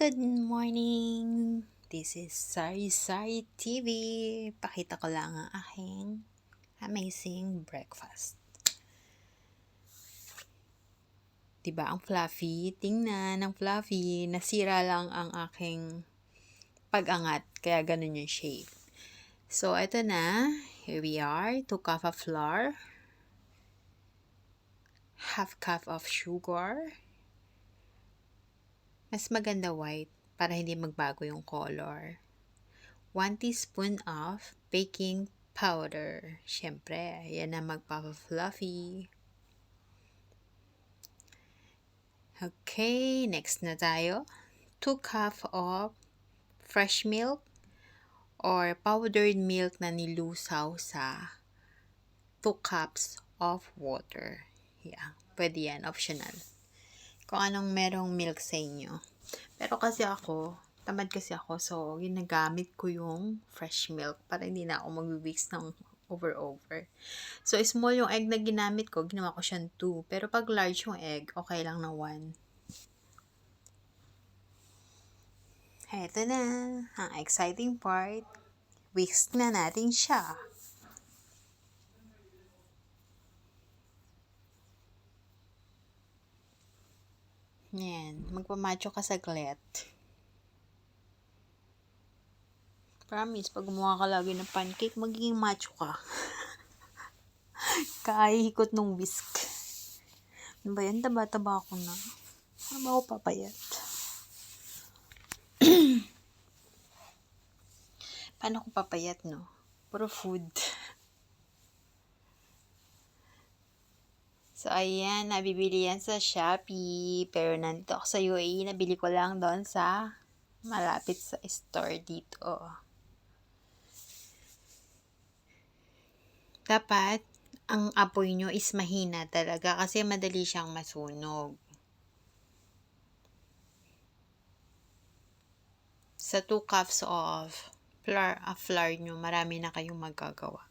Good morning! This is Sari Sari TV. Pakita ko lang ang aking amazing breakfast. Diba ang fluffy? Tingnan ang fluffy. Nasira lang ang aking pag-angat. Kaya ganun yung shape. So, ito na. Here we are. 2 cup of flour. Half cup of sugar. Mas maganda white para hindi magbago yung color. 1 teaspoon of baking powder. Siyempre, yan na magpapa-fluffy. Okay, next na tayo. 2 cup of fresh milk or powdered milk na nilusaw sa 2 cups of water. Yeah, pwede yan, optional. Kung anong merong milk sa inyo. Pero kasi ako, tamad kasi ako, so ginagamit ko yung fresh milk para hindi na ako mag-mix ng over. So, small yung egg na ginamit ko, ginawa ko siyang 2. Pero pag large yung egg, okay lang na 1. Eto na, ang exciting part. Whisk na natin siya. Yan, magpamacho ka saglit. Promise, pag gumawa ka lagi ng pancake, magiging macho ka. Kahihikot nung whisk. Ano ba yan? Taba-taba ako na. Ano ba ako papayat? Paano ko papayat, no? Puro food. So, ayan, nabibili yan sa Shopee. Pero nandito ako sa UAE, nabili ko lang doon sa malapit sa store dito. Dapat, ang apoy nyo is mahina talaga kasi madali siyang masunog. Sa 2 cups of flour nyo, marami na kayong magagawa.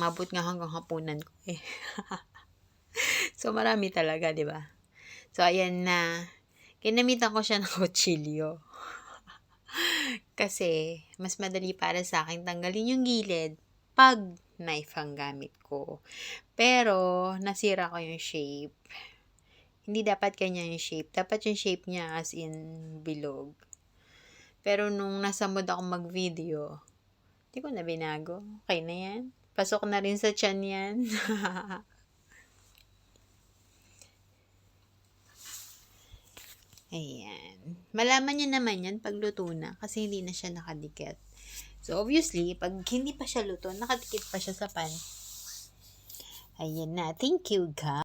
Mabot nga hanggang hapunan ko eh. So, marami talaga, di ba? So, ayan na. Kinamitan ko siya ng kutsilyo. Kasi, mas madali para sa akin tanggalin yung gilid pag knife ang gamit ko. Pero, nasira ko yung shape. Hindi dapat ganyan yung shape. Dapat yung shape niya as in bilog. Pero, nung nasa mood ako mag-video, hindi ko na binago. Okay na yan. Pasok na rin sa tiyan yan. Ayan. Malaman nyo naman yan pag luto na kasi hindi na siya nakadikit. So, obviously, pag hindi pa siya luto, nakadikit pa siya sa pan. Ayan na. Thank you, guys.